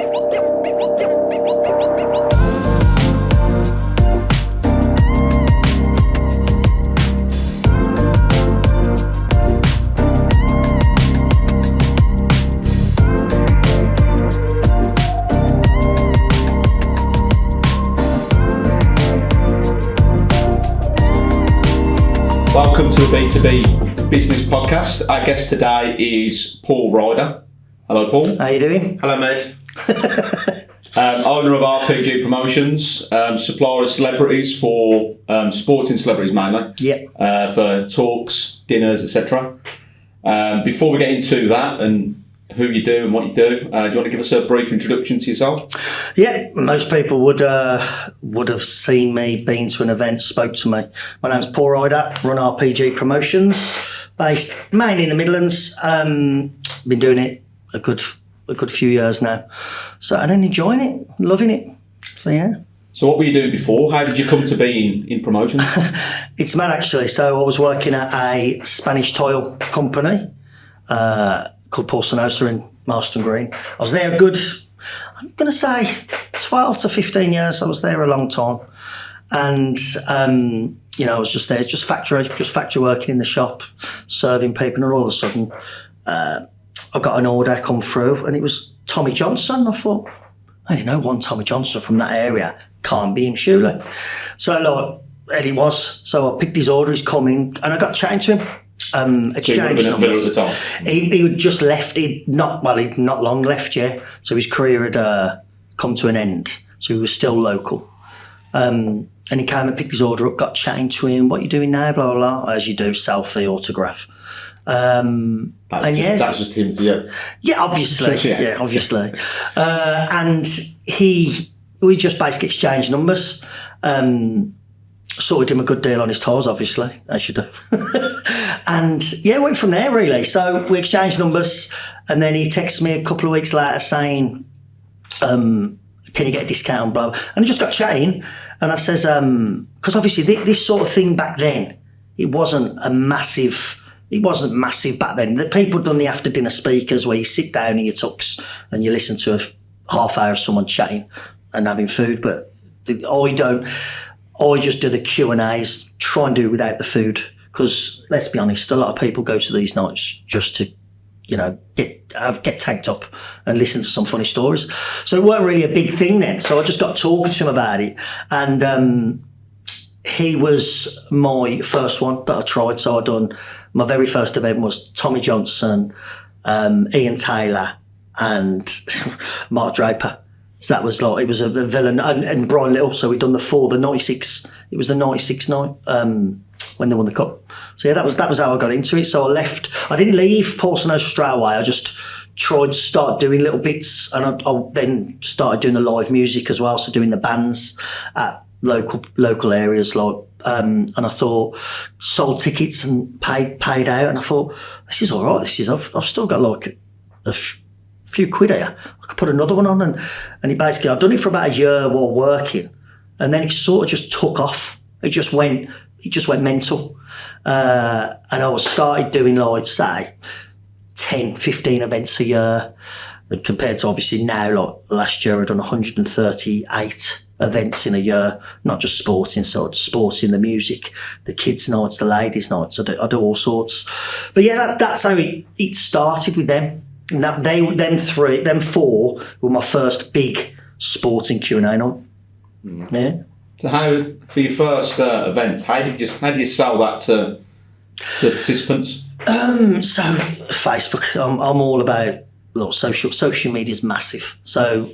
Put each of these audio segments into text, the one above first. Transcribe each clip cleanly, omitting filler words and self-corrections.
Welcome to the B2B Business Podcast. Our guest today is Paul Ryder. Hello, Paul. How you doing? Hello, mate. Owner of RPG Promotions, supplier of celebrities for sporting celebrities mainly. Yep. For talks, dinners, etc. Before we get into that and who you do and what you do, do you want to give us a brief introduction to yourself? Yeah, most people would have seen me, been to an event, spoke to me. My name's Paul Ryder, run RPG Promotions, based mainly in the Midlands. Been doing it a good few years now. So and then enjoying it, loving it. So yeah. So what were you doing before? How did you come to be in promotions? It's mad actually. So I was working at a Spanish tile company called Porcenosa in Marston Green. I was there a good, I'm going to say 12 to 15 years. I was there a long time. And, I was just there, just factory working in the shop, serving people. And all of a sudden, I got an order come through and it was Tommy Johnson. I thought, I didn't know one Tommy Johnson from that area. Can't be him, surely. So, and he was. So I picked his order, he's coming, and I got chatting to him. Exchange numbers. At the time. He had just left. He'd not long left yet. So his career had come to an end. So he was still local. And he came and picked his order up. Got chatting to him. What are you doing now? Blah blah blah. As you do, selfie, autograph. That's just him to you. Yeah, obviously. yeah, obviously. And we just basically exchanged numbers. Sorted him a good deal on his tiles, obviously, as you do. And yeah, went from there really. So we exchanged numbers, and then he texted me a couple of weeks later saying, "Can you get a discount?" Blah, blah. And I just got chatting, and I says, because obviously this sort of thing back then, it wasn't massive back then. The people done the after dinner speakers where you sit down in your tux and you listen to a half hour of someone chatting and having food, but I just do the Q&As, try and do it without the food, because let's be honest, a lot of people go to these nights just to, get tanked up and listen to some funny stories. So it weren't really a big thing then. So I just got talking to him about it, and he was my first one that I tried. So I done my very first event was Tommy Johnson, Ian Taylor, and Mark Draper. So that was it was a villain, and Brian Little. So we'd done the 96. It was the 96 night when they won the cup. So yeah, that was how I got into it. So I left. I didn't leave Porcenosa straight away. I just tried to start doing little bits, and I then started doing the live music as well. So doing the bands at local areas, and I thought sold tickets and paid out, and I thought this is all right. I've still got a few quid here. I could put another one on, and I've done it for about a year while working, and then it sort of just took off. It just went mental, and I started doing say 10, 15 events a year, and compared to obviously now, last year I'd done 138 events in a year, not just sporting, so sporting, the music, the kids' nights, the ladies' nights. I do all sorts. But yeah, that's how it started with them. And them four were my first big sporting Q&A night. Yeah. So how, for your first event, how did you sell that to participants? So Facebook, I'm all about social media is massive. So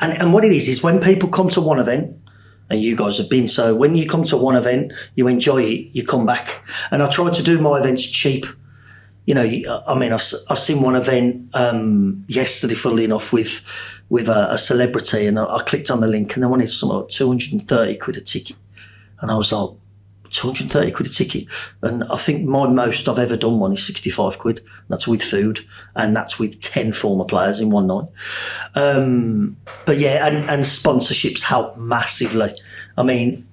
and what it is when people come to one event, and you guys have been, so when you come to one event, you enjoy it, you come back. And I try to do my events cheap. I seen one event yesterday, funnily enough, with a celebrity, and I clicked on the link, and they wanted something like 230 quid a ticket, and I was like, 230 quid a ticket, and I think my most I've ever done one is 65 quid. That's with food, and that's with 10 former players in one night. But yeah, and sponsorships help massively. I mean,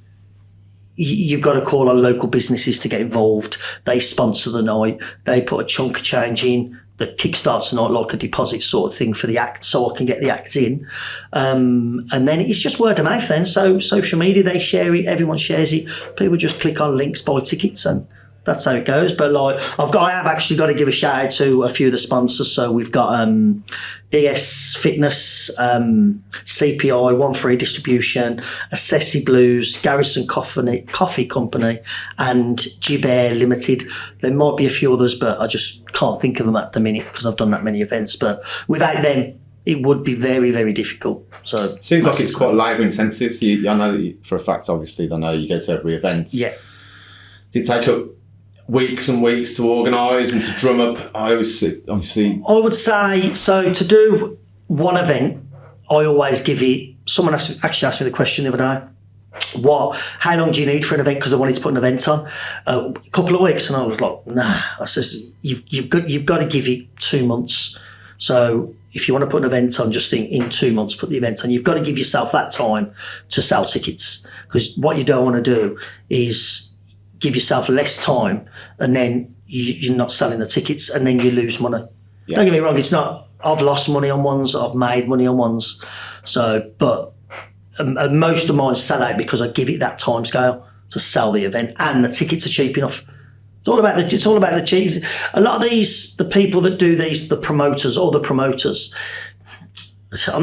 you've got to call on local businesses to get involved. They sponsor the night. They put a chunk of change in. that kickstarts not like a deposit sort of thing for the act, so I can get the act in. And then it's just word of mouth then. So social media, they share it, everyone shares it. People just click on links, buy tickets, and that's how it goes. But like I have actually got to give a shout out to a few of the sponsors. So we've got DS Fitness, CPI, One Free Distribution, Assessi Blues, Garrison Coffee Company, and Gibair Limited. There might be a few others, but I just can't think of them at the minute because I've done that many events. But without them, it would be very, very difficult. So seems like it's quite labour intensive. So I know that for a fact, obviously, I know you go to every event. Yeah. Did it take up weeks and weeks to organise and to drum up? I would say, so to do one event, I always give it, someone actually asked me the question the other day, how long do you need for an event? Because I wanted to put an event on. A couple of weeks, and I was like, nah. I says, you've got to give it 2 months. So if you want to put an event on, just think in 2 months, put the event on. You've got to give yourself that time to sell tickets, because what you don't want to do is give yourself less time and then you're not selling the tickets and then you lose money. Yeah. Don't get me wrong, it's not, I've lost money on ones, I've made money on ones. So, but most of mine sell out because I give it that time scale to sell the event, and the tickets are cheap enough. It's all about the cheap. A lot of the people that do these, the promoters, I'm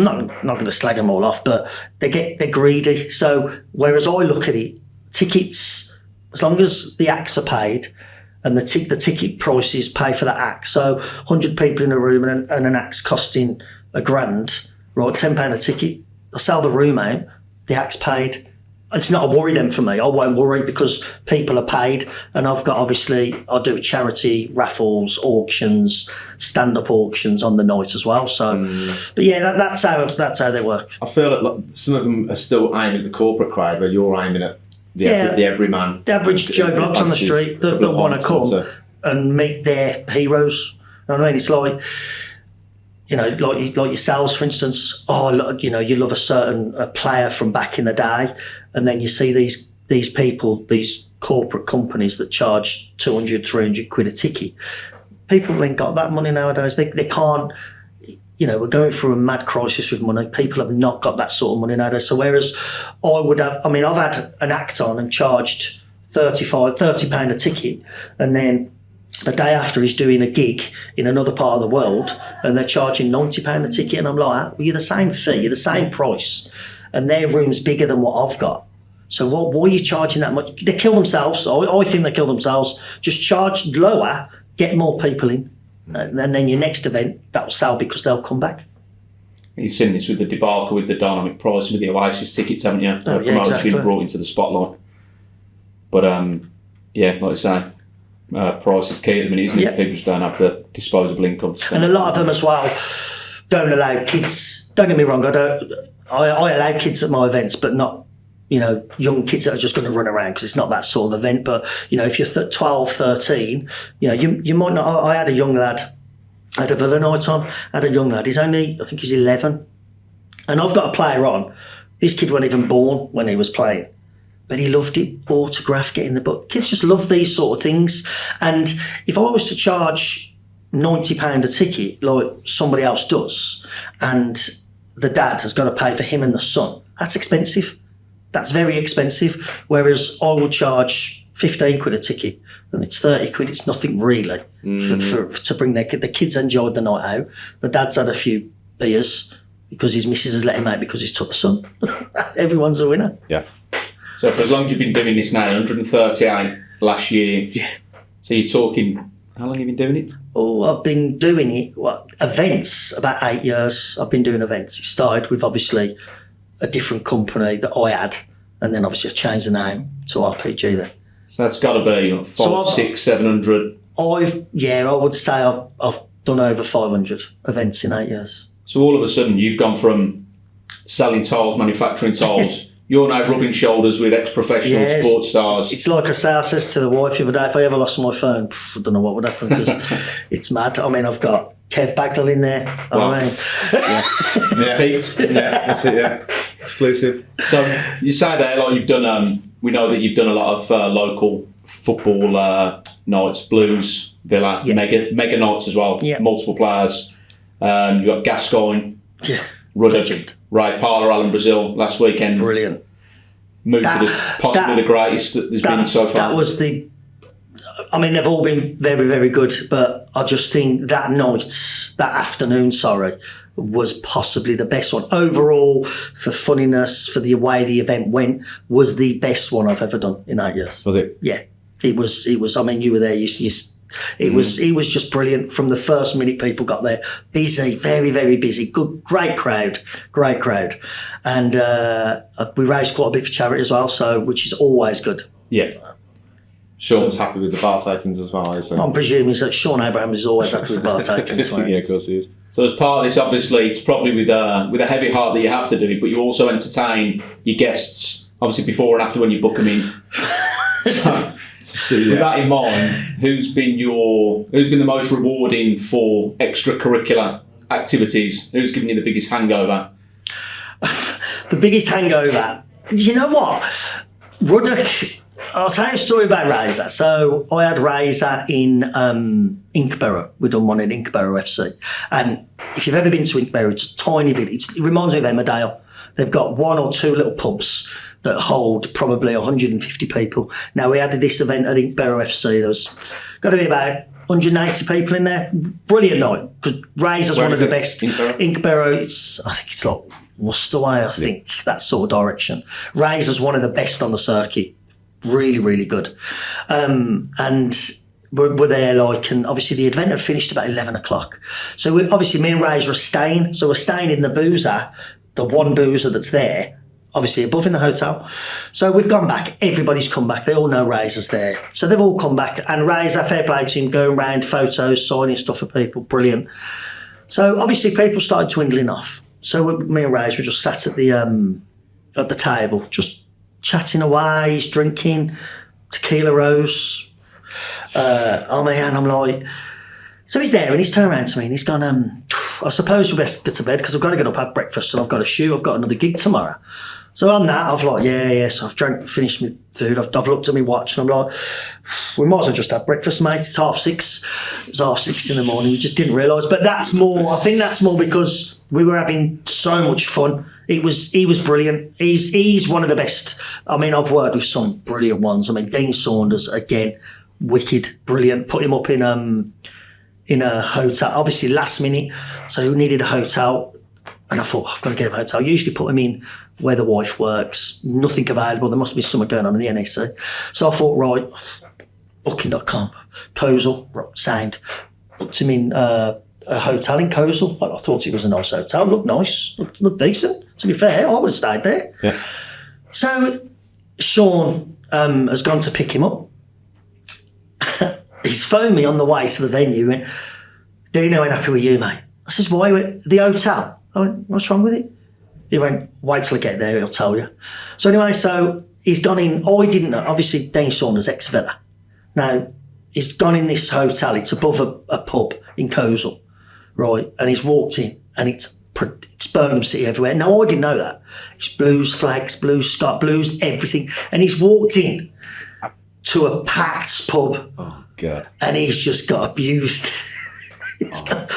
not going to slag them all off, but they're greedy. So whereas I look at it, tickets, as long as the acts are paid and the ticket prices pay for that act. So 100 people in a room and an act's costing $1,000, right? £10 a ticket. I sell the room out, the act's paid. It's not a worry then for me. I won't worry because people are paid, and I've got, obviously, I do charity raffles, auctions, stand-up auctions on the night as well. So, but yeah, that's how they work. I feel like some of them are still aiming at the corporate crowd, but you're aiming at the everyman, the average Joe Bloggs on the street that want to come and meet their heroes. You know what I mean? It's like, you know, like yourselves, for instance. You know, you love a player from back in the day, and then you see these people, these corporate companies that charge 200, 300 quid a ticket. People ain't got that money nowadays. They can't. You know, we're going through a mad crisis with money. People have not got that sort of money nowadays. So whereas I've had an act on and charged £30 a ticket, and then the day after he's doing a gig in another part of the world and they're charging £90 a ticket, and I'm like, well, you're the same fee, you're the same price, and their room's bigger than what I've got. So why are you charging that much? They kill themselves. I think they kill themselves. Just charge lower, get more people in. And then your next event, that'll sell because they'll come back. You've seen this with the debacle with the dynamic pricing with the Oasis tickets, haven't you? Promoters exactly. Been brought into the spotlight. But like I say, price is key at the minute, isn't it? People just don't have the disposable income to spend. And a lot of them as well don't allow kids. Don't get me wrong, I allow kids at my events, but not, you know, young kids that are just going to run around, because it's not that sort of event. But, you know, if you're 12, 13, you know, you might not. I had a young lad, I had a Villa night on, I had a young lad, I think he's 11. And I've got a player on. This kid wasn't even born when he was playing, but he loved it, autograph, getting the book. Kids just love these sort of things. And if I was to charge £90 a ticket like somebody else does, and the dad has got to pay for him and the son, that's expensive. That's very expensive. Whereas I would charge 15 quid a ticket, and it's 30 quid. It's nothing really to bring the kids enjoyed the night out. The dad's had a few beers because his missus has let him out because he's took the son. Everyone's a winner. Yeah. So for as long as you've been doing this now, 138 last year. Yeah. So you're talking, how long have you been doing it? Oh, I've been doing it, events, about 8 years. I've been doing events. It started with obviously a different company that I had, and then obviously I changed the name to RPG then. So that's got to be 500, 600, 700. I would say I've done over 500 events in 8 years. So all of a sudden you've gone from selling tiles, manufacturing tiles, you're now rubbing shoulders with ex-professional sports stars. It's like I says to the wife the other day, if I ever lost my phone, I don't know what would happen, because it's mad. I mean, I've got Kev Bagdell in there. Wow. I mean. That's it, yeah. Exclusive. So you say there, like you've done, we know that you've done a lot of local football nights, blues Villa, Yeah. mega nights as well. Yeah. Multiple players. You've got Gascoigne, Yeah. Ruddock, Legend. right? Parler, Alan Brazil last weekend. Brilliant. Moved That- to possibly that- the greatest that there's been so far. That was I mean, they've all been very, very good, but I just think that afternoon, was possibly the best one. Overall, for funniness, for the way the event went, was the best one I've ever done in 8 years. Was it? Yeah, it was. I mean, you were there. It was just brilliant from the first minute people got there. Busy, very, very busy. Good, great crowd, and we raised quite a bit for charity as well, so which is always good. Yeah. Sean's happy with the bar takings as well. So. I'm presuming that Sean Abraham is always happy with bar takings. Right? Yeah, of course he is. So as part of this, obviously, it's probably with a heavy heart that you have to do it, but you also entertain your guests, obviously before and after when you book them in. So, with that in mind, who's been the most rewarding for extracurricular activities? Who's given you the biggest hangover? The biggest hangover. You know what? Ruddock. I'll tell you a story about Razor. So I had Razor in Inkborough. We've done one in Inkborough FC. And if you've ever been to Inkborough, it's a tiny village. It reminds me of Emmerdale. They've got one or two little pubs that hold probably 150 people. Now, we had this event at Inkborough FC. There was got to be about 180 people in there. Brilliant night, because Razor's one of the best. Inkborough, I think it's like Worcester way, I think, that sort of direction. Razor's one of the best on the circuit. Really, really good. And we're there, and obviously the event had finished about 11 o'clock. So me and Razor are staying. So we're staying in the boozer, the one boozer that's there, obviously above in the hotel. So we've gone back. Everybody's come back. They all know Razor's there. So they've all come back. And Razor, fair play to him, going around, photos, signing stuff for people. Brilliant. So obviously people started dwindling off. So me and Razor just sat at the table, just chatting away. He's drinking tequila rose. Oh man, I'm like, so he's there and he's turned around to me and he's gone, I suppose we best get to bed because I've got to get up, have breakfast, and I've got a shoot. I've got another gig tomorrow. So on that, I've like, so I've finished my food. I've looked at my watch and I'm like, we might as well just have breakfast, mate. It's 6:30. It was 6:30 in the morning. We just didn't realise. But I think that's more because we were having so much fun. He was brilliant. He's one of the best. I mean, I've worked with some brilliant ones. I mean, Dean Saunders, again, wicked, brilliant. Put him up in a hotel, obviously last minute. So he needed a hotel. And I thought, I've got to get him a hotel. Usually put him in where the wife works. Nothing available. There must be something going on in the NEC. So I thought, right, booking.com, Kozel, sound. Booked him in a hotel in Kozel. I thought it was a nice hotel. Looked nice. Looked decent. To be fair, I would have stayed there. Yeah. So Sean has gone to pick him up. He's phoned me on the way to the venue and went, Dino, ain't happy with you, mate. I says, why? He went, the hotel. I went, what's wrong with it? He went, wait till I get there, he'll tell you. So anyway, he's gone in. I didn't know. Obviously, Dean Saunders, ex-Villa. Now, he's gone in this hotel. It's above a pub in Kozel, right? And he's walked in, and it's Birmingham City everywhere. Now, I didn't know that. It's blues flags, blues Scott, blues everything. And he's walked in to a packed pub. Oh, God. And he's just got abused. He's got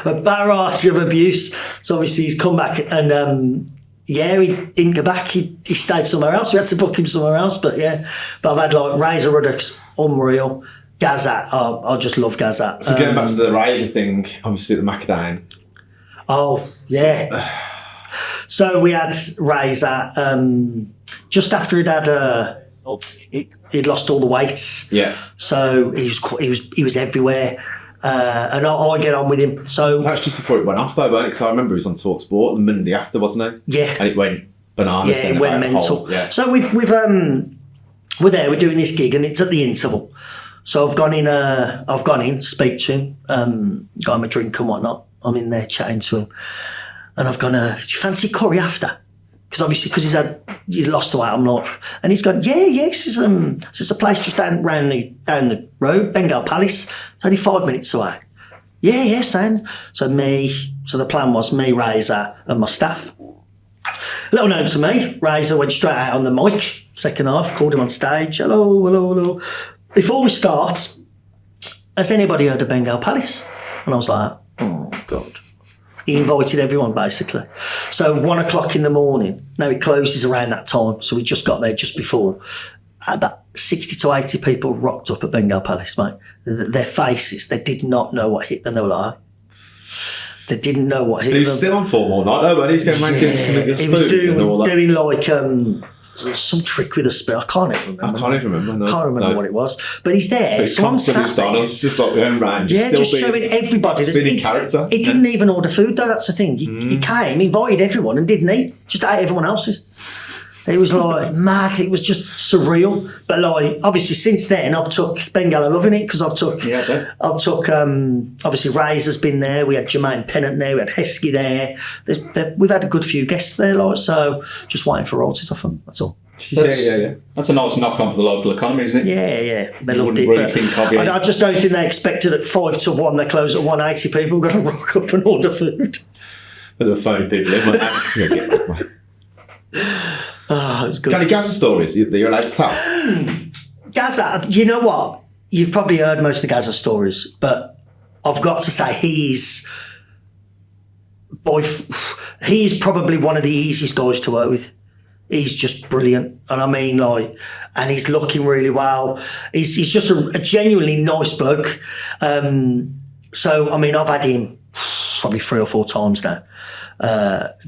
a barrage of abuse. So obviously he's come back and he didn't go back. He stayed somewhere else. We had to book him somewhere else. But I've had like Razor Ruddock's unreal. Gazza, I just love Gazza. So going back to the Razor thing, obviously the Macadam. Oh yeah. So we had Razor just after he'd had he'd lost all the weight. Yeah. So he was everywhere. And I get on with him. So that's just before it went off, though, weren't it? Because I remember he was on TalkSport the Monday after, wasn't he? Yeah. And it went bananas. Yeah, it went mental. Yeah. So we're there. We're doing this gig, and it's at the interval. So I've gone in, speak to him, got him a drink and whatnot. I'm in there chatting to him, and I've gone, do you fancy curry after? Because he lost the weight, I'm not. And he's gone, this is a place just down the road, Bengal Palace. It's only 5 minutes away. Yeah, son. So the plan was me, Razor, and my staff. Little known to me, Razor went straight out on the mic, second half, called him on stage. Hello. Before we start, has anybody heard of Bengal Palace? And I was like, oh, God. He invited everyone, basically. So 1 o'clock in the morning. Now, it closes around that time, so we just got there just before. About 60 to 80 people rocked up at Bengal Palace, mate. Their faces, they did not know what hit them. They were like, they didn't know what hit them. He was still on form all night, though, but he's going to make something with a spoon. He was doing like some trick with a spoon. I can't even remember. Can't remember what it was. But he's there. But so I'm sat there. It's just like the own range. Just showing everybody. Just being in character. He didn't even order food, though. That's the thing. He came, invited everyone, and didn't eat. Just ate everyone else's. It was like mad. It was just surreal. But like, obviously, since then, I've took Bengal are loving it because I've took. Obviously, Razor's been there. We had Jermaine Pennant there. We had Heskey there. We've had a good few guests there. Like, so just waiting for royalties off them. That's all. Yeah. That's a nice knock on for the local economy, isn't it? Yeah. They loved it. Really I just don't think they expected at 5 to 1. They close at 180. People are going to rock up and order food. But they're phoning people in. Oh, it was good. Any Gazza stories that you're allowed to tell? Gazza, you know what? You've probably heard most of the Gazza stories, but I've got to say he's probably one of the easiest guys to work with. He's just brilliant. And I mean, like, and he's looking really well. He's just a genuinely nice bloke. So, I mean, I've had him probably 3 or 4 times now,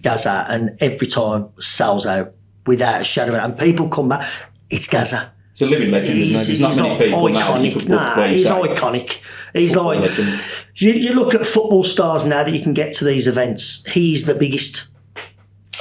Gazza, and every time sells out without a shadow of a doubt. And people come back, it's Gazza. He's a living legend, isn't he? There's not many people now you could book where he's iconic. He's like, you look at football stars now that you can get to these events, he's the biggest.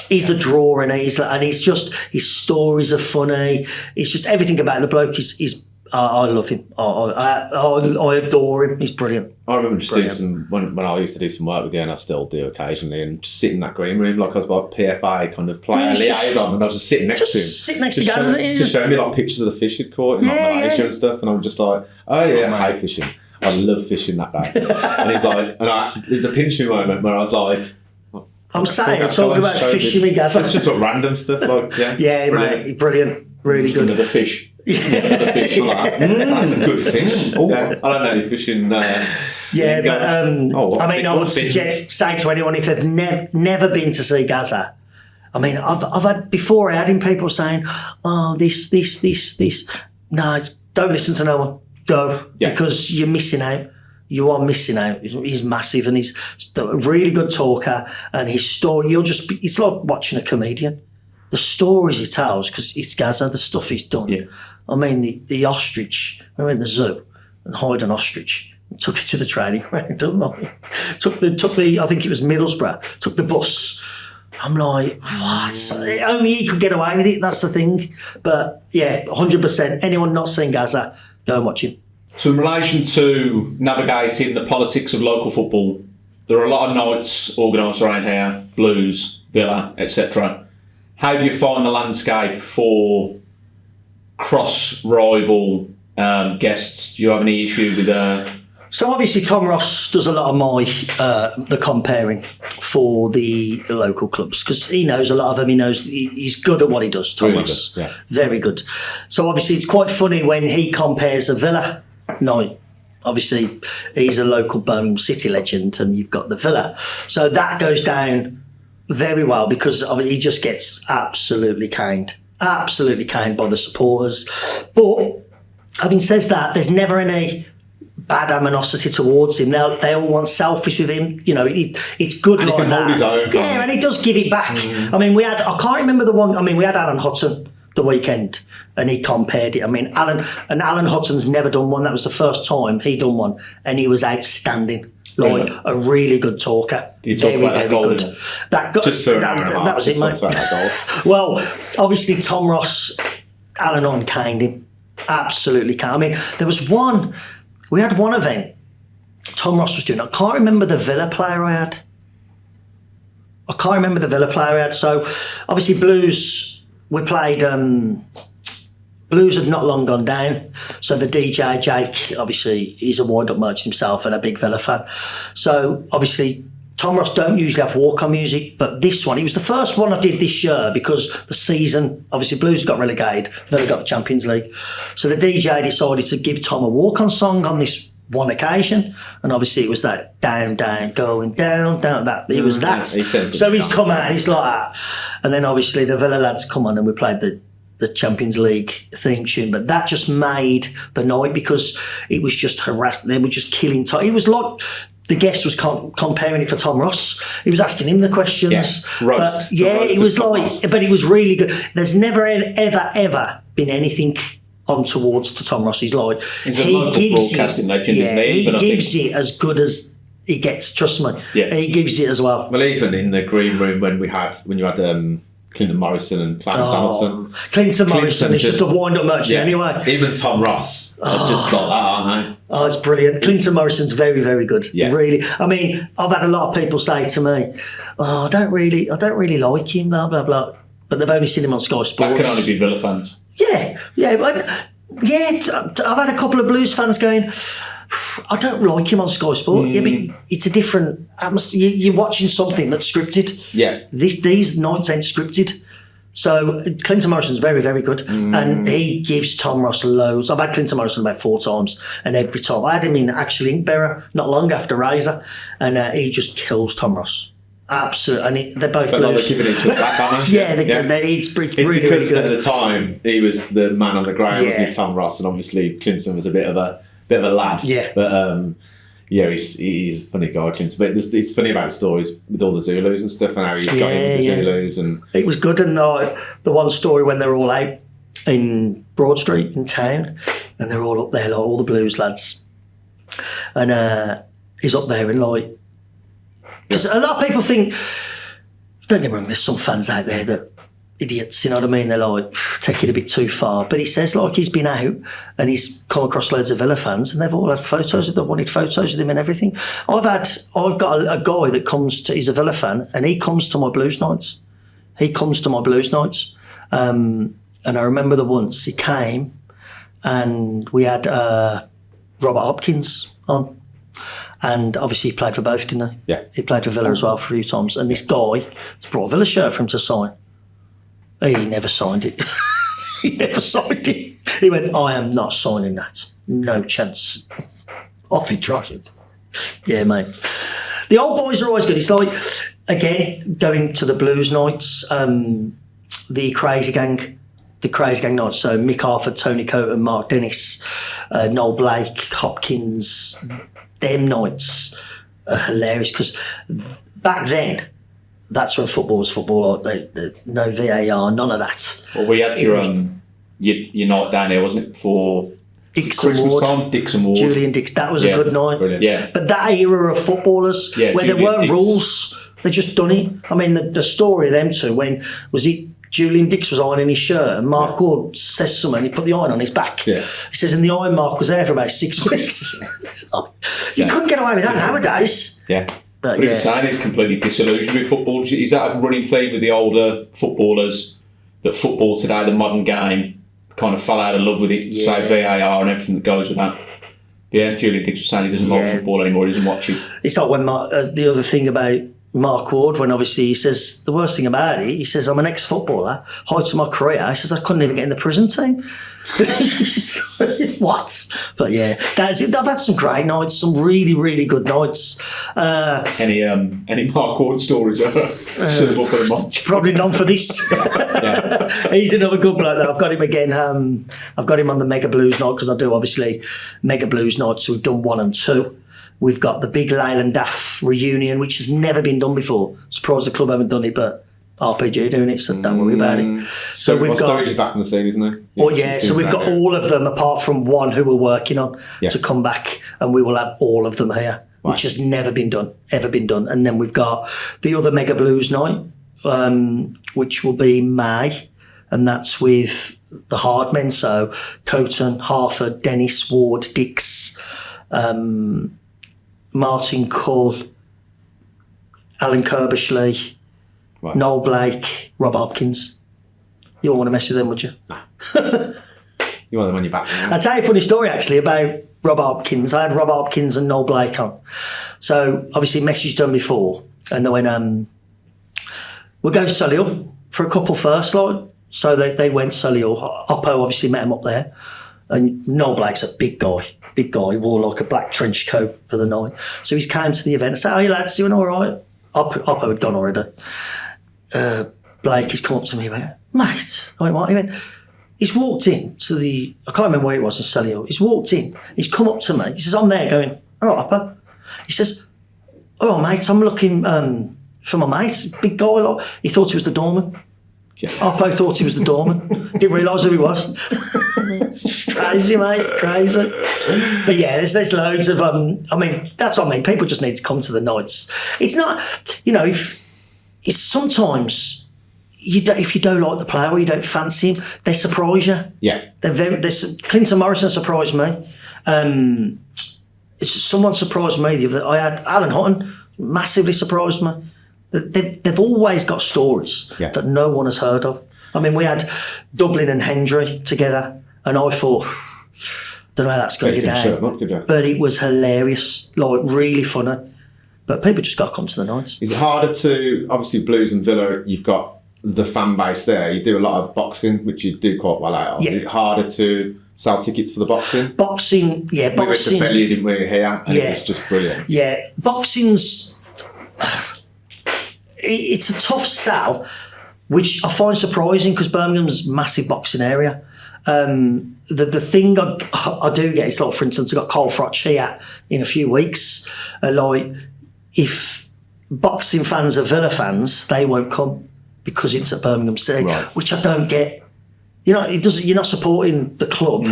He's the draw, and he's just, his stories are funny. It's just everything about the bloke is I love him. I adore him. He's brilliant. I remember just doing some, when I used to do some work with you, and I still do occasionally, and just sitting in that green room like I was like PFA kind of player liaison, and I was just sitting next to him. Sit next to Gazza. Just showing me like pictures of the fish he'd caught in Malaysia and stuff, and I'm just like, oh yeah, I hate fishing. I love fishing that day. And he's like, and it was a pinch me moment where I was like, I'm saying, talking about fishing with Gazza. It's just like random stuff, like mate, brilliant, really good. Another fish. That's a good fish. Oh, I don't know if fishing. I would say to anyone if they've never been to see Gazza. I mean, I've had before. I had in people saying, "Oh, this." No, don't listen to no one. Go because you're missing out. You are missing out. He's massive and he's a really good talker. And his story, it's like watching a comedian. The stories he tells, because it's Gazza, the stuff he's done. Yeah. I mean, the ostrich. I went to the zoo and hired an ostrich. Took it to the training ground, didn't I? Took the, I think it was Middlesbrough, took the bus. I'm like, what? Only he could get away with it, that's the thing. But yeah, 100%. Anyone not seeing Gazza, go and watch him. So in relation to navigating the politics of local football, there are a lot of nights organised around here, Blues, Villa, etc. How do you find the landscape for cross-rival guests? Do you have any issue with So obviously Tom Ross does a lot of the comparing for the local clubs because he knows a lot of them. He knows he's good at what he does, Tom Ross. Yeah. Very good. So obviously it's quite funny when he compares a Villa night. Obviously he's a local Birmingham City legend and you've got the Villa. So that goes down very well because he just gets absolutely caned by the supporters. But having said that, there's never any bad animosity towards him. They all want selfies with him. You know, it's good and like that. Hold his own, and he does give it back. I mean, I can't remember the one. I mean, we had Alan Hutton the weekend, and he compared it. I mean, Alan Hutton's never done one. That was the first time he done one, and he was outstanding. Like a really good talker. Very good. That was it, mate. Well, obviously Tom Ross, Alan Hutton caned him. Absolutely caned. I mean, there was one. We had one event Tom Ross was doing. I can't remember the Villa player I had. So, obviously, Blues, we played... Blues had not long gone down. So, the DJ, Jake, obviously, he's a wind-up merchant himself and a big Villa fan. So, obviously, Tom Ross don't usually have walk-on music, but this one, it was the first one I did this year because the season, obviously Blues got relegated, Villa got the Champions League. So the DJ decided to give Tom a walk-on song on this one occasion, and obviously it was that down, going down, that it was that. So he's come out and he's like that, and then obviously the Villa lads come on and we played the Champions League theme tune, but that just made the night because it was just harassed. They were just killing Tom. It was like the guest was comparing it for Tom Ross. He was asking him the questions. Roast. It was like, but it was really good. There's never ever been anything on towards to Tom Ross. He's like, he's a local broadcasting legend, isn't he? He gives it as good as he gets. Trust me. Yeah, he gives it as well. Well, even in the green room when you had Clinton Morrison and Clarence Donaldson. Clinton Morrison is just a wind-up merchant anyway. Even Tom Ross are just like that, aren't they? Oh, it's brilliant. Clinton Morrison's very, very good. Yeah. Really. I mean, I've had a lot of people say to me, I don't really like him, blah, blah, blah. But they've only seen him on Sky Sports. That can only be Villa fans. Yeah. I've had a couple of Blues fans going, I don't like him on Sky Sport. Yeah, but it's a different atmosphere. You're watching something that's scripted. Yeah. These nights ain't scripted. So Clinton Morrison's very, very good. And he gives Tom Ross loads. I've had Clinton Morrison about 4 times, and every time. I had him in Inkbearer not long after Razor, and he just kills Tom Ross. Absolutely. And they're both Blues. They're giving each other back, aren't they? It's really, because really good. at the time he was the man on the ground, wasn't he, Tom Ross, and obviously Clinton was a bit of a lad. Yeah. But he's a funny guy, Clinton. But it's funny about the stories with all the Zulus and stuff, and how he got in with the Zulus. And it was good. And the one story when they're all out in Broad Street in town, and they're all up there, like all the Blues lads, and he's up there and like. Because a lot of people think, don't get me wrong, there's some fans out there that idiots, you know what I mean? They're like, take it a bit too far. But he says, like, he's been out and he's come across loads of Villa fans and they've all had photos of them, wanted photos of him and everything. I've got a guy that he's a Villa fan and he comes to my Blues nights. And I remember once he came and we had Robert Hopkins on. And obviously he played for both, didn't he? Yeah. He played for Villa as well for a few times. And this guy has brought a Villa shirt for him to sign. He never signed it. He went, I am not signing that. No chance. Off he trotted. Yeah, mate. The old boys are always good. It's like, again, going to the Blues nights, the Crazy Gang nights. So Mick Harford, Tony Coton, Mark Dennis, Noel Blake, Hopkins. Them nights are hilarious because back then, that's when football was football. Like, no VAR, none of that. Well, we had your night down there, wasn't it? For Dixon Ward, Julian Dix. That was a good night. Brilliant. Yeah. But that era of footballers, where Julian there weren't rules, they just done it. I mean, the story of them two, when was it? Julian Dix was ironing his shirt and Mark Ward says something and he put the iron on his back. Yeah. He says, and the iron mark was there for about 6 weeks. You couldn't get away with that nowadays. Yeah. But you're saying it's completely disillusioned with football. Is that a running theme with the older footballers, that football today, the modern game, kind of fell out of love with it, say VAR and everything that goes with that? Yeah, Julian Dix was saying he doesn't like football anymore, he doesn't watch it. It's like when the other thing about Mark Ward, when obviously he says, the worst thing about it, he says, I'm an ex-footballer, height of my career. He says, I couldn't even get in the prison team. What? But yeah, that's it. I've had some great nights, some really, really good nights. Any Mark Ward stories? Suitable for the month? Probably none for this. He's another good bloke though. I've got him again. I've got him on the Mega Blues night because I do obviously Mega Blues nights. So we've done 1 and 2. We've got the big Leyland Daff reunion, which has never been done before. Surprised the club haven't done it, but RPG doing it, so don't worry about it. So we've got Sturridge back on the scene, isn't he? So we've got all of them apart from one who we're working on to come back, and we will have all of them here, which has never been done, ever been done. And then we've got the other Mega Blues night, which will be May, and that's with the hard men, so Coton, Harford, Dennis, Ward, Dix, Martin Cull, Alan Kirbishley, Noel Blake, Rob Hopkins. You won't want to mess with them, would you? Nah. You want them on your back. I'll tell you a funny story actually about Rob Hopkins. I had Rob Hopkins and Noel Blake on. So obviously message done before, and they went, we'll go to Solihull for a couple first, like. So they went Solihull. Oppo obviously met him up there. And Noel Blake's a big guy. big guy, he wore like a black trench coat for the night. So he's came to the event and said, "Oh, you lads doing all right?" Oppo had gone already. Blake, he's come up to me, he went, "Mate." I went, "What?" He went, he's walked in to I can't remember where it was in Selly. He's walked in, he's come up to me, he says, "I'm there going, all right, Oppo." He says, "Oh, mate, I'm looking for my mate, big guy." Like, he thought he was the doorman. Yeah. Oppo thought he was the doorman. Didn't realise who he was. Crazy, mate, crazy. But yeah, there's loads of, I mean, that's what I mean. People just need to come to the nights. It's not, if it's sometimes... if you don't like the player or you don't fancy him, they surprise you. Yeah. Clinton Morrison surprised me. Someone surprised me. I had Alan Hutton, massively surprised me. They've always got stories that no one has heard of. I mean, we had Dublin and Hendry together, and I thought, don't know how that's going to go down. But it was hilarious, like really funny. But people just got to come to the nights. Is it harder to, obviously Blues and Villa, you've got the fan base there, you do a lot of boxing, which you do quite well out of. Is it harder to sell tickets for the boxing? Boxing. We went to Bellew, didn't we, here? And it was just brilliant. Yeah, boxing's... It's a tough sell, which I find surprising because Birmingham's a massive boxing area. The thing I do get is, like, for instance, I've got Carl Froch here in a few weeks. Like, if boxing fans are Villa fans, they won't come because it's at Birmingham City, which I don't get. You're not supporting the club.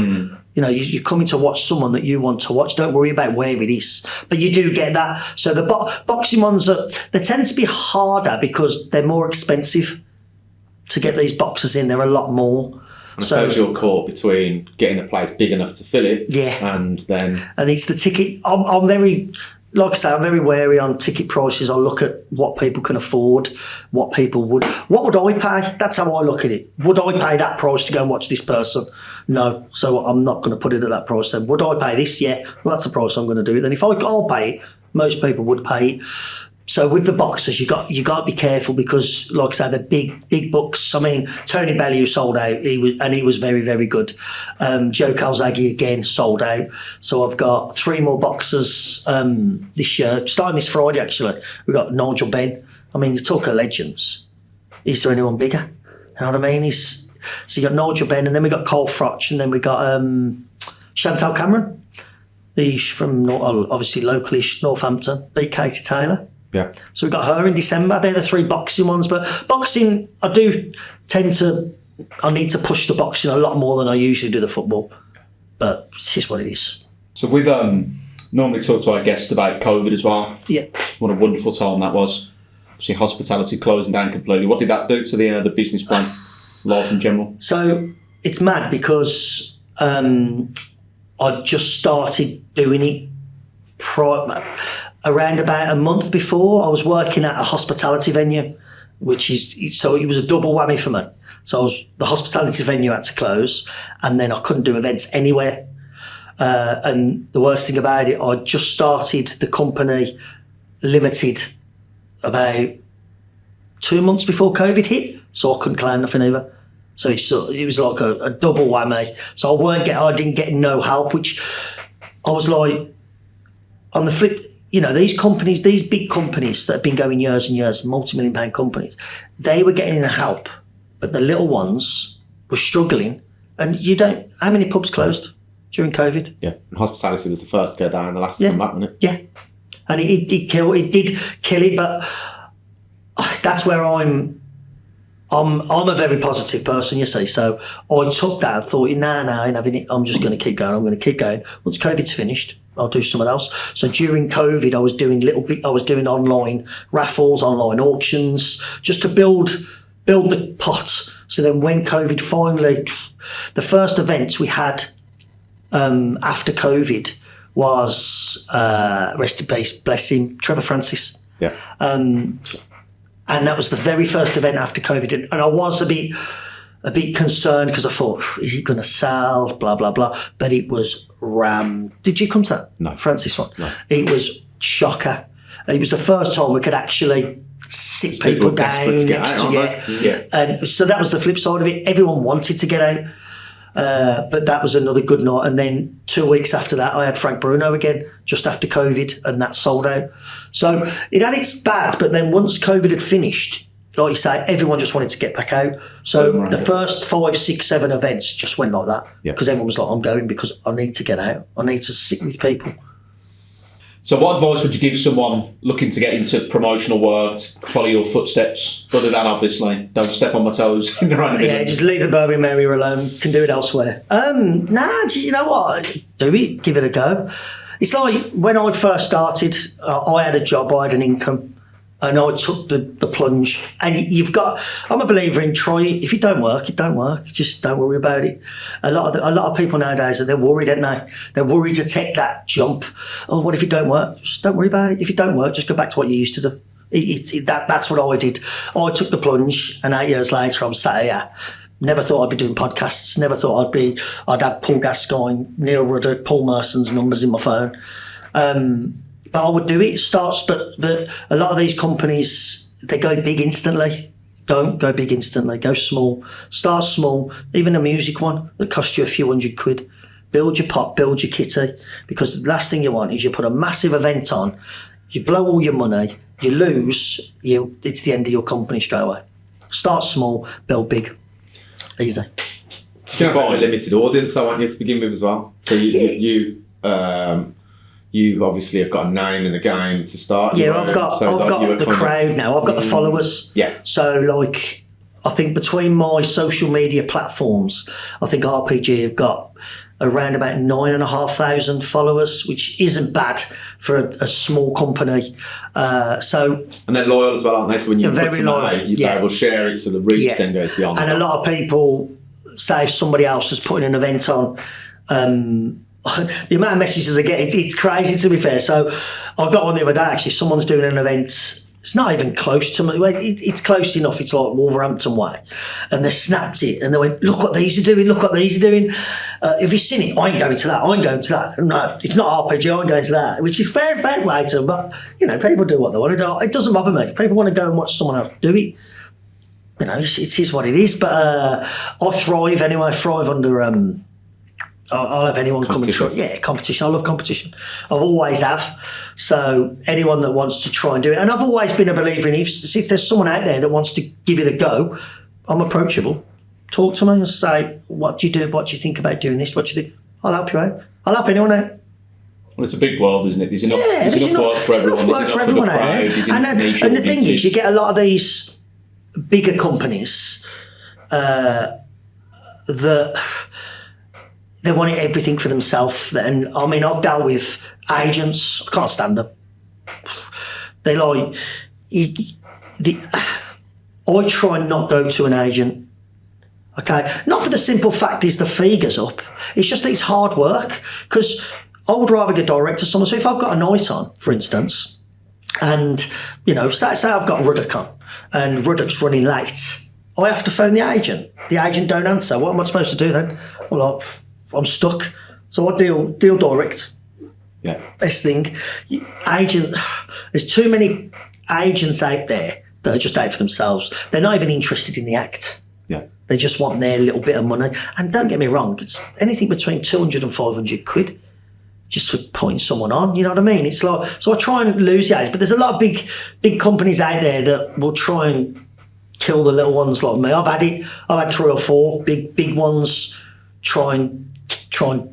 You're coming to watch someone that you want to watch. Don't worry about where it is. But you do get that. So the boxing ones, they tend to be harder because they're more expensive to get these boxers in. They're a lot more. And I suppose you're caught between getting a place big enough to fill it, and then... And it's the ticket. I'm very... Like I say, I'm very wary on ticket prices. I look at what people can afford, what people would... What would I pay? That's how I look at it. Would I pay that price to go and watch this person? No. So I'm not going to put it at that price then. Would I pay this? Yeah. Well, that's the price I'm going to do it. Then if I'll pay it, most people would pay it. So with the boxers, you got to be careful because, like I say, they're big bucks. I mean, Tony Bellew sold out, he was very, very good. Joe Calzaghe again sold out. So I've got 3 more boxers this year, starting this Friday actually. We've got Nigel Benn. I mean, you talk of legends. Is there anyone bigger? You know what I mean? So you got Nigel Benn, and then we got Carl Froch, and then we got Chantal Cameron. He's from obviously localish Northampton. Beat Katie Taylor. Yeah. So we got her in December. They're the 3 boxing ones. But boxing, I need to push the boxing a lot more than I usually do the football. But it's just what it is. So we've normally talked to our guests about COVID as well. Yeah. What a wonderful time that was. See hospitality closing down completely. What did that do to the business plan, life in general? So it's mad because I just started doing it around about a month before. I was working at a hospitality venue, so it was a double whammy for me. So the hospitality venue had to close, and then I couldn't do events anywhere. And the worst thing about it, I just started the company limited about 2 months before COVID hit, so I couldn't claim nothing either. So it was like a double whammy. So I didn't get no help, which I was like, on the flip, these companies, these big companies that have been going years and years, multi-million-pound companies, they were getting the help, but the little ones were struggling. And how many pubs closed during COVID? Yeah, and hospitality was the first to go down, the last to come back, wasn't it? Yeah, and it did kill it, but that's where I'm a very positive person, you see. So I took that and thought, I ain't having it. I'm just going to keep going. I'm going to keep going. Once COVID's finished, I'll do something else. So during COVID, I was doing online raffles, online auctions, just to build the pot. So then when COVID finally, the first events we had after COVID was, rest in peace, bless him, Trevor Francis. Yeah. And that was the very first event after COVID. And I was a bit concerned because I thought, is it going to sell? Blah, blah, blah. But it was rammed. Did you come to that? No. Francis one? No. It was shocker. It was the first time we could actually sit people down next to you. Yeah. And so that was the flip side of it. Everyone wanted to get out. But that was another good night. And then 2 weeks after that, I had Frank Bruno again, just after COVID, and that sold out. So it had its bad, but then once COVID had finished, like you say, everyone just wanted to get back out. So the first 5, 6, 7 events just went like that. Because everyone was like, I'm going because I need to get out. I need to sit with people. So what advice would you give someone looking to get into promotional work, follow your footsteps, other than obviously don't step on my toes in the right Yeah, just leave the Birmingham area alone. Can do it elsewhere. You know what? Do it. Give it a go. It's like when I first started, I had a job, I had an income, and I took the plunge. And I'm a believer in try it. If it don't work, it don't work. Just don't worry about it. A lot of people nowadays, they're worried, aren't they? They're worried to take that jump. Oh, what if it don't work? Just don't worry about it. If it don't work, just go back to what you used to do. That's what I did. I took the plunge, and 8 years later, I'm sat here. Never thought I'd be doing podcasts. Never thought I'd have Paul Gascoigne, Neil Ruddock, Paul Merson's numbers in my phone. But I would do it. But a lot of these companies, they go big instantly. Don't go big instantly. Go small. Start small. Even a music one that costs you a few £100. Build your pot, build your kitty. Because the last thing you want is you put a massive event on, you blow all your money, you lose, it's the end of your company straight away. Start small, build big. Easy. You have a limited audience, I want you to begin with as well. So you obviously have got a name in the game to start. Yeah, I've got the crowd now. I've got the followers. Yeah. So I think between my social media platforms, I think RPG have got around about 9,500 followers, which isn't bad for a small company. And they're loyal as well, aren't they? So when you put them out, they will share it, so the reach then goes beyond. And a lot of people say if somebody else is putting an event on, the amount of messages I get, it's crazy, to be fair. So I got one the other day, actually, someone's doing an event, it's not even close to me, it's close enough, it's like Wolverhampton way, and they snapped it, and they went, look what these are doing, have you seen it? I ain't going to that. No, it's not RPG, I ain't going to that, which is fair play to them, but, people do what they want to do. It doesn't bother me. If people want to go and watch someone else do it, it is what it is, but I thrive under... I'll have anyone come and try. Yeah, competition. I love competition. I've always have. So anyone that wants to try and do it, and I've always been a believer in if there's someone out there that wants to give it a go, I'm approachable. Talk to me and say, what do you do? What do you think about doing this? What do you think? I'll help you out. I'll help anyone out. Well, it's a big world, isn't it? There's enough work for everyone. There's enough for everyone out there. And the thing is, you get a lot of these bigger companies that they want everything for themselves. And I mean, I've dealt with agents. I can't stand them. They I try and not go to an agent. Okay, not for the simple fact is the fee goes up. It's just that it's hard work. Because I would rather go direct to someone. So if I've got a night on, for instance, and say I've got Ruddock on, and Ruddock's running late, I have to phone the agent. The agent don't answer. What am I supposed to do then? Well, I'm stuck. So I deal direct. Yeah. Best thing. There's too many agents out there that are just out for themselves. They're not even interested in the act. Yeah. They just want their little bit of money. And don't get me wrong, it's anything between 200 and 500 quid just for putting someone on, you know what I mean? It's like, so I try and lose the age, but there's a lot of big companies out there that will try and kill the little ones like me. I've had 3 or 4 big ones try and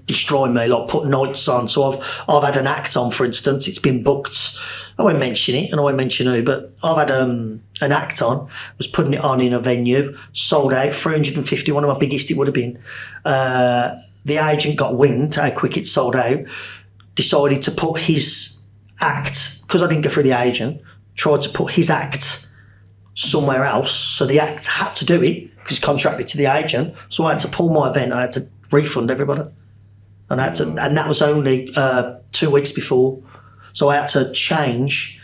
destroy me, like put nights on. So I've had an act on, for instance. It's been booked. I won't mention it, and I won't mention who, but I've had an act on. Was putting it on in a venue, sold out, 350. One of my biggest it would have been. The agent got wind how quick it sold out. Decided to put his act, because I didn't go through the agent. Tried to put his act somewhere else, so the act had to do it because it's contracted to the agent. So I had to pull my event. I had to refund everybody, and that was only 2 weeks before. So I had to change.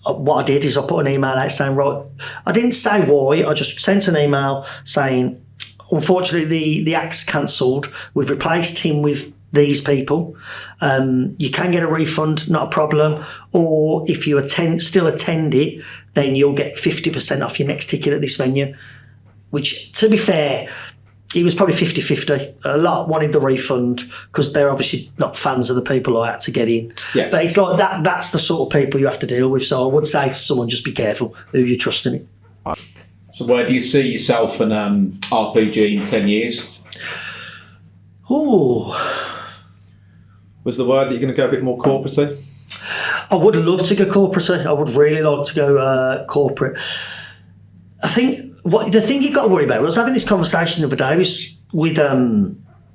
What I did is I put an email out saying, right, I didn't say why. I just sent an email saying, unfortunately, the act's cancelled. We've replaced him with these people. You can get a refund, not a problem. Or if you still attend it, then you'll get 50% off your next ticket at this venue. Which, to be fair, it was probably 50-50. A lot wanted the refund because they're obviously not fans of the people I had to get in. Yeah. But it's like that. That's the sort of people you have to deal with. So I would say to someone, just be careful who you're trusting in. So where do you see yourself and RPG in 10 years? Ooh. Was the word that you're going to go a bit more corporate? I would love to go corporate. I would really like to go corporate. I think the thing you've got to worry about, I was having this conversation the other day with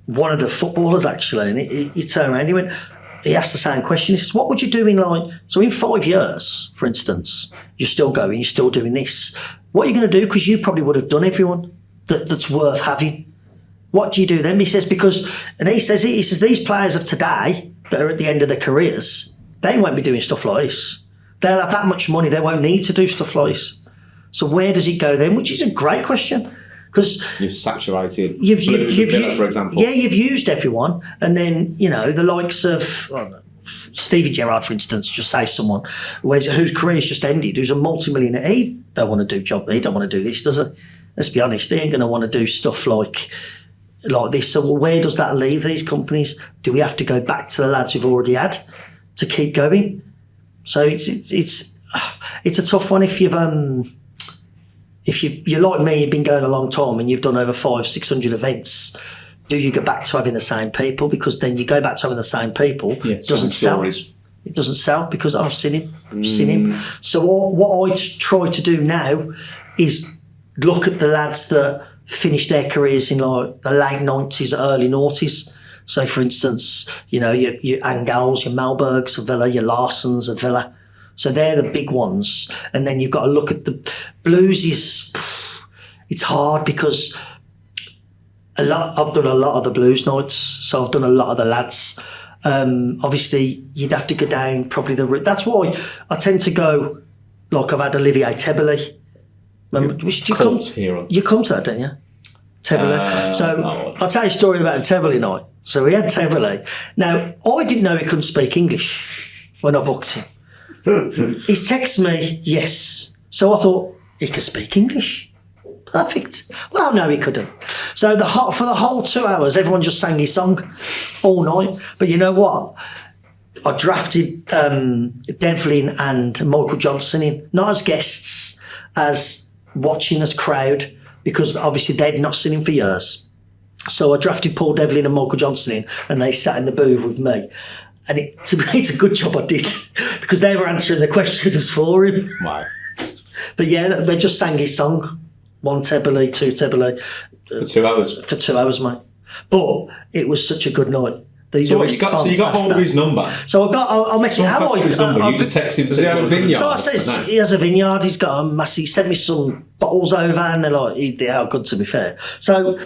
one of the footballers actually, and he turned around, he asked the same question. He says, what would you do in 5 years, for instance, you're still going, you're still doing this. What are you going to do? Because you probably would have done everyone that's worth having. What do you do then? He says, he says these players of today that are at the end of their careers, they won't be doing stuff like this. They'll have that much money, they won't need to do stuff like this. So where does it go then? Which is a great question. Because you've saturated Villa, for example. Yeah, you've used everyone. And then, the likes of Stevie Gerrard, for instance, just say someone whose career's just ended, who's a multi-millionaire. He don't want to do this, does he? Let's be honest, he ain't going to want to do stuff like this. So where does that leave these companies? Do we have to go back to the lads we've already had to keep going? So it's a tough one if you're like me, you've been going a long time and you've done over 500-600 events. Do you go back to having the same people? Because then you go back to having the same people. It doesn't sell. It doesn't sell because I've seen him. So what I try to do now is look at the lads that finished their careers in like the late 90s, early noughties. So, for instance, your Angels, your Malbergs of Villa, your Larsons of Villa. So they're the big ones. And then you've got to look at the Blues. It's hard because I've done a lot of the Blues nights. So I've done a lot of the lads. Obviously, you'd have to go down probably the route. That's why I tend to go, like I've had Olivier Tebele. You come to that, don't you? Tebele. I'll tell you a story about Tebele night. So we had Tebele. Now, I didn't know he couldn't speak English when I booked him. He's texted me, yes. So I thought, he could speak English. Perfect. Well, no, he couldn't. So for the whole 2 hours, everyone just sang his song all night. But you know what? I drafted Devlin and Michael Johnson in, not as guests, as watching as crowd, because obviously they'd not seen him for years. So I drafted Paul Devlin and Michael Johnson in, and they sat in the booth with me. And to me, it's a good job I did, because they were answering the questions for him. Wow. But yeah, they just sang his song. 1 Tebele, 2 Tebele. For 2 hours? For 2 hours, mate. But it was such a good night. So you got hold of his number? So I'll message him. You just text him. Does he have a vineyard? So I said, he has a vineyard. He's got a massive. He sent me some bottles over, and they're like, they are good, to be fair. So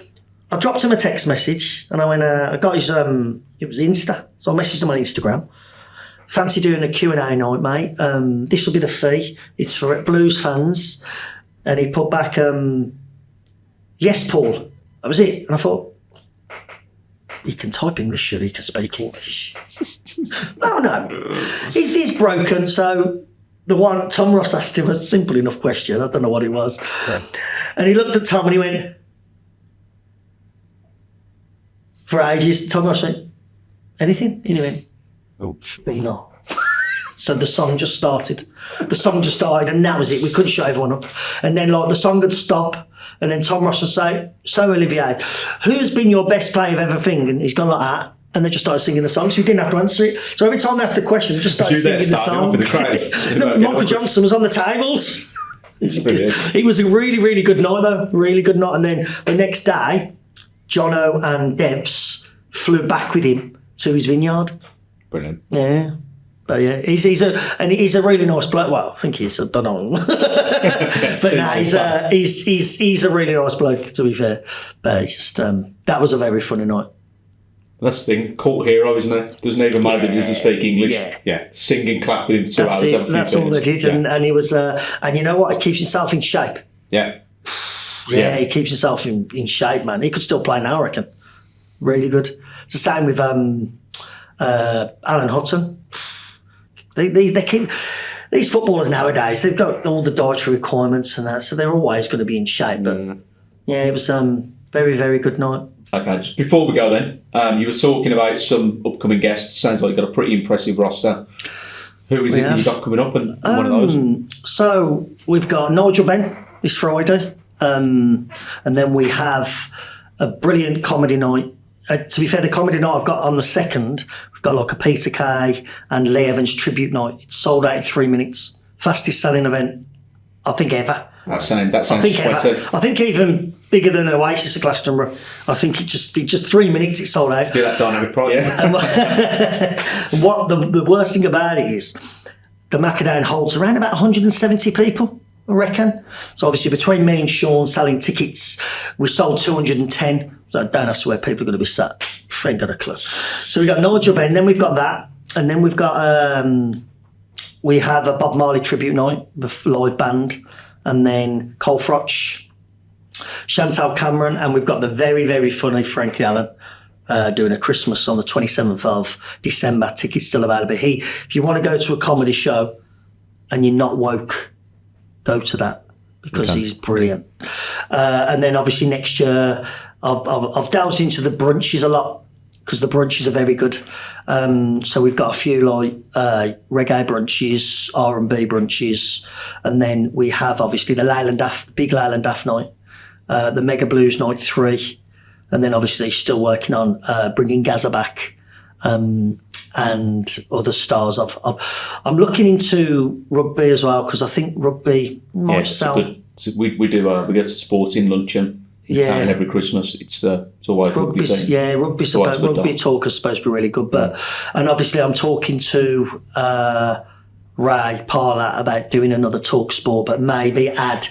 I dropped him a text message, and I went, I got his, it was Insta. So I messaged him on Instagram. Fancy doing a Q&A night, mate. This will be the fee. It's for Blues fans. And he put back, yes, Paul. That was it. And I thought, he can type English, sure, he can speak English. No. He's broken. So the one, Tom Ross asked him a simple enough question. I don't know what it was. Yeah. And he looked at Tom and he went, for ages, Tom Ross went, anything? And he went, no. So the song just started. And that was it. We couldn't shut everyone up. And then the song would stop, and then Tom Ross would say, so Olivier, who has been your best player of everything? And he's gone like that. And they just started singing the song, so he didn't have to answer it. So every time they asked the question, they just started singing the song. Michael Johnson was on the tables. It was a really, really good night, though. Really good night. And then the next day, Jono and Devs flew back with him to his vineyard. Brilliant. Yeah. But yeah, he's a really nice bloke. Well, I think he is. I don't know. But no, he's a really nice bloke, to be fair. But it's just that was a very funny night. That's the thing, cult hero, isn't it? Doesn't even matter that he doesn't speak English. Yeah. Sing and clap with him for 2 hours. That's it. That's all they did, and he was. And you know what? He keeps himself in shape. Yeah. Yeah, he keeps himself in shape, man. He could still play now, I reckon. Really good. It's the same with Alan Hutton. These footballers nowadays, they've got all the dietary requirements and that, so they're always going to be in shape. But yeah, it was Very, very good night. Okay, just before we go then, you were talking about some upcoming guests. Sounds like you've got a pretty impressive roster. Who is it that you've got coming up and one of those? So we've got Nigel Benn this Friday. And then we have a brilliant comedy night. To be fair, the comedy night I've got on the 2nd, we've got like a Peter Kay and Lee Evans tribute night. It's sold out in 3 minutes. Fastest selling event, I think, ever. That sounds sweaty. I think even bigger than Oasis at Glastonbury. I think it just 3 minutes it sold out. Do that dynamic price. And what the worst thing about it is, the Macadam holds around about 170 people, I reckon. So obviously between me and Sean selling tickets, we sold 210. So I don't ask where people are going to be sat. Ain't got a clue. So we've got Nigel Benn, then we've got that, and then we've got we have a Bob Marley tribute night with live band, and then Cole Frotch, Chantal Cameron, and we've got the very, very funny Frankie Allen doing a Christmas on the 27th of December. Tickets still available. If you want to go to a comedy show and you're not woke, go to that because he's brilliant. And then obviously next year, I've delved into the brunches a lot because the brunches are very good. So we've got a few like reggae brunches, R&B brunches, and then we have obviously the big Leyland Daft night, the Mega Blues night 3, and then obviously still working on bringing Gazza back. And other stars. I'm looking into rugby as well because I think rugby might sell. We get a sporting luncheon in town every Christmas. It's always rugby thing. Yeah, rugby talk is supposed to be really good. And obviously I'm talking to Ray Parler about doing another talk sport, but maybe add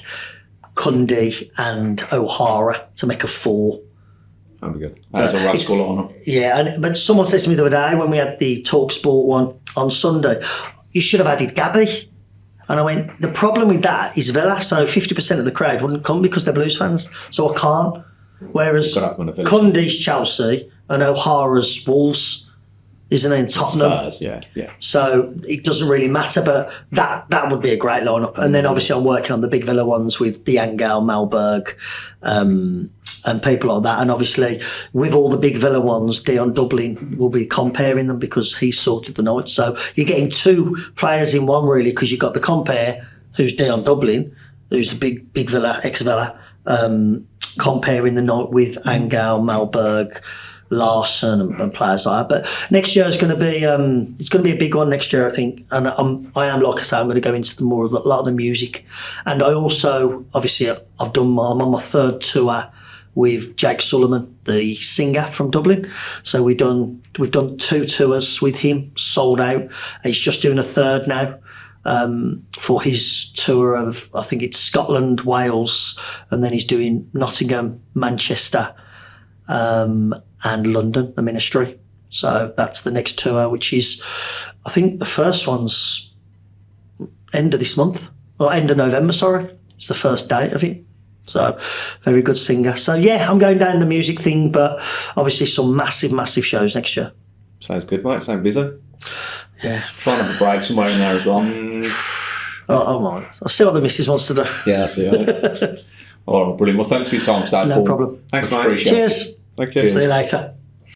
Cundy and O'Hara to make a 4. That'd be good. As a rascal on it. Yeah, but someone says to me the other day when we had the Talk Sport one on Sunday, you should have added Gabby. And I went, the problem with that is Villa, so 50% of the crowd wouldn't come because they're Blues fans, so I can't. Whereas Cundy's Chelsea and O'Hara's Wolves, isn't it, in Tottenham? Spurs, yeah. So it doesn't really matter, but that would be a great lineup. And then obviously I'm working on the big Villa ones with Diangel, Malberg, and people like that. And obviously with all the big Villa ones, Dion Dublin will be comparing them because he sorted the night. So you're getting 2 players in one really because you've got the compare, who's Dion Dublin, who's the big Villa, ex-Villa, comparing the night with Angel, Malberg, Larson and players like that. But next year is going to be it's going to be a big one next year, I think. And I'm like I say, I'm going to go into a lot of the music. And I also obviously I'm on my 3rd tour with Jake Sullivan, the singer from Dublin. So we've done 2 tours with him, sold out. And he's just doing a 3rd now for his tour of, I think it's Scotland, Wales, and then he's doing Nottingham, Manchester, and London, the Ministry. So that's the next tour, which is, I think the first one's end of this month, or end of November, sorry. It's the first date of it. So, very good singer. So, yeah, I'm going down the music thing, but obviously some massive, massive shows next year. Sounds good, mate. Sounds busy. Yeah. Try and have a break somewhere in there as well. Oh, man. I'll see what the missus wants to do. Yeah, that's it. All right, brilliant. Well, thanks for your time today, Paul. No problem. Thanks, mate. Appreciate it. Cheers. Thank you. See you later.